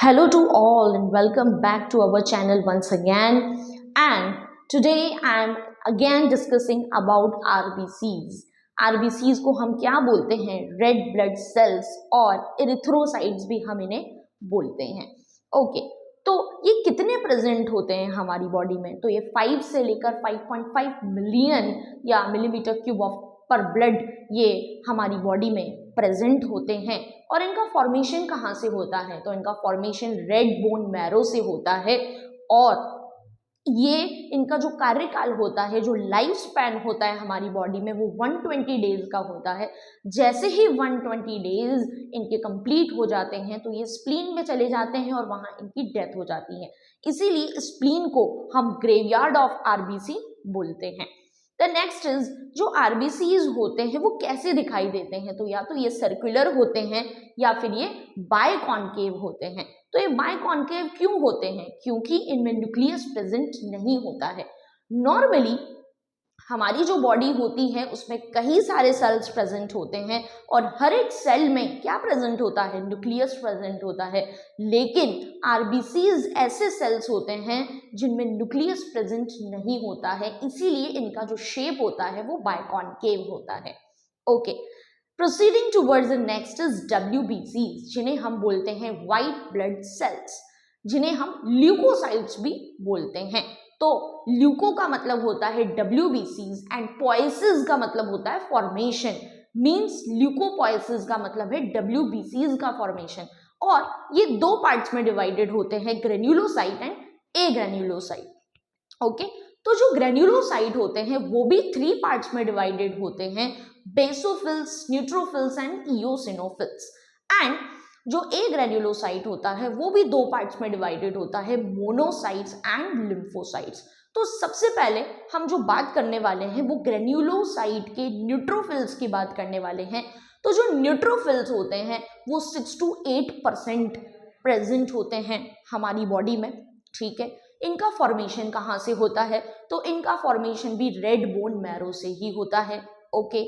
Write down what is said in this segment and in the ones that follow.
Hello to all and welcome back to our channel once again. And today I am again discussing about RBCs. RBCs को हम क्या बोलते हैं? Red blood cells और erythrocytes भी हम इन्हें बोलते हैं. ओके, तो ये कितने प्रेजेंट होते हैं हमारी बॉडी में? तो ये 5 से लेकर 5.5 मिलियन या मिलीमीटर क्यूब ऑफ पर ब्लड ये हमारी बॉडी में प्रेजेंट होते हैं. और इनका फॉर्मेशन कहाँ से होता है? तो इनका फॉर्मेशन रेड बोन मैरो से होता है. और ये इनका जो कार्यकाल होता है, जो लाइफ स्पैन होता है हमारी बॉडी में, वो 120 डेज का होता है. जैसे ही 120 डेज इनके कंप्लीट हो जाते हैं तो ये स्प्लीन में चले जाते हैं और वहां इनकी डेथ हो जाती है. इसीलिए स्प्लीन को हम ग्रेवयार्ड ऑफ आरबीसी बोलते हैं. द नेक्स्ट इज, जो आरबीसीज होते हैं वो कैसे दिखाई देते हैं? तो या तो ये सर्कुलर होते हैं या फिर ये बायकॉन्केव होते हैं. तो ये बायकॉन्केव क्यों होते हैं? क्योंकि इनमें न्यूक्लियस प्रेजेंट नहीं होता है. नॉर्मली हमारी जो बॉडी होती है उसमें कई सारे सेल्स प्रेजेंट होते हैं और हर एक सेल में क्या प्रेजेंट होता है? न्यूक्लियस प्रेजेंट होता है. लेकिन आरबीसीज ऐसे सेल्स होते हैं जिनमें न्यूक्लियस प्रेजेंट नहीं होता है, इसीलिए इनका जो शेप होता है वो बायकॉन्केव होता है. Okay, proceeding towards the next is WBCs, जिन्हें हम बोलते हैं व्हाइट ब्लड सेल्स, जिन्हें हम ल्यूकोसाइट्स भी बोलते हैं. तो ल्यूको का मतलब होता है WBCs एंड पोएसिस का मतलब होता है फॉर्मेशन. मींस ल्यूकोपोएसिस का मतलब है WBCs का फॉर्मेशन. और ये दो पार्ट्स में डिवाइडेड होते हैं, granulocyte and A granulocyte. Okay, तो जो ग्रेन्युलोसाइट होते हैं वो भी 3 पार्ट्स में डिवाइडेड होते हैं, basophils, neutrophils and eosinophils. And जो ए ग्रेन्युलोसाइट होता है वो भी 2 पार्ट्स में डिवाइडेड होता है, मोनोसाइट्स एंड लिम्फोसाइट्स. तो सबसे पहले हम जो बात करने वाले हैं वो ग्रेन्युलोसाइट के न्यूट्रोफिल्स की बात करने वाले हैं. तो जो न्यूट्रोफिल्स होते हैं वो 6 to 8% प्रेजेंट होते हैं हमारी बॉडी में. ठीक है, इनका फॉर्मेशन कहाँ से होता है? तो इनका फॉर्मेशन भी रेड बोन मैरो से ही होता है. ओके,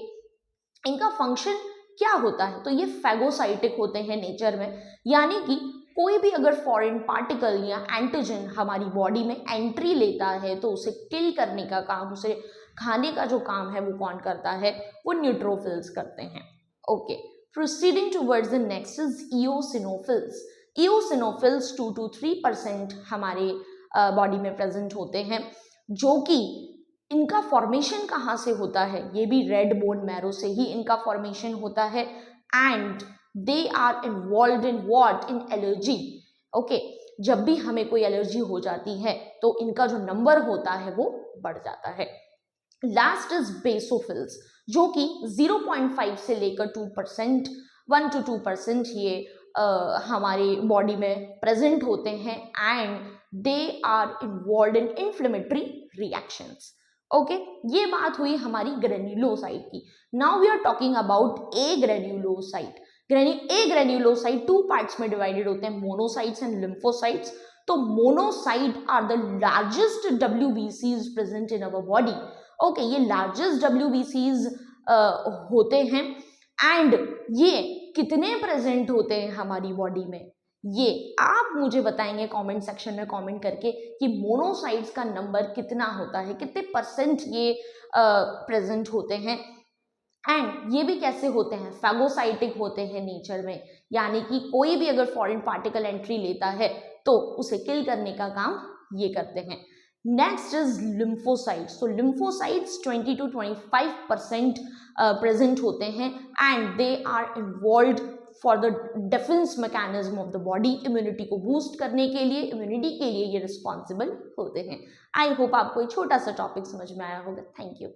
इनका फंक्शन क्या होता है? तो ये फैगोसाइटिक होते हैं नेचर में, यानी कि कोई भी अगर फॉरेन पार्टिकल या एंटीजन हमारी बॉडी में एंट्री लेता है तो उसे किल करने का काम, उसे खाने का जो काम है वो कौन करता है? वो न्यूट्रोफिल्स करते हैं. Okay, proceeding towards the next is eosinophils. Eosinophils 2 to 3% हमारे बॉडी में प्रेजेंट होते हैं, जो कि इनका फॉर्मेशन कहाँ से होता है? ये भी रेड बोन मैरो से ही इनका फॉर्मेशन होता है. And they are involve in what? In allergy. Okay, जब भी हमें कोई एलर्जी हो जाती है तो इनका जो नंबर होता है वो बढ़ जाता है. लास्ट इज बेसोफिल्स, जो कि 0.5 से लेकर 2%, 1 to 2% ये हमारी बॉडी में प्रेजेंट होते हैं. And they are involve in inflammatory reactions. Okay, ये बात हुई हमारी ग्रेन्युलोसाइट की. Now we are talking about agranulocyte. Agranulocyte 2 parts में डिवाइडेड होते हैं, मोनोसाइट्स एंड लिम्फोसाइट्स. तो monocyte are the largest WBCs present in our body. Okay, ये लार्जेस्ट WBCs होते हैं. एंड ये कितने प्रेजेंट होते हैं हमारी बॉडी में? ये आप मुझे बताएंगे कमेंट सेक्शन में कमेंट करके कि मोनोसाइट्स का नंबर कितना होता है, कितने % ये प्रेजेंट होते हैं. एंड ये भी कैसे होते हैं? फैगोसाइटिक होते हैं नेचर में, यानी कि कोई भी अगर फॉरेन पार्टिकल एंट्री लेता है तो उसे किल करने का काम ये करते हैं. Next is lymphocytes. तो लिम्फोसाइट्स 20 to 25% प्रेजेंट होते हैं. And they are involve for the defence mechanism of the body. Immunity को बूस्ट करने के लिए, इम्यूनिटी के लिए ये रिस्पॉन्सिबल होते हैं. आई होप आपको एक छोटा सा टॉपिक समझ में आया होगा. Thank you.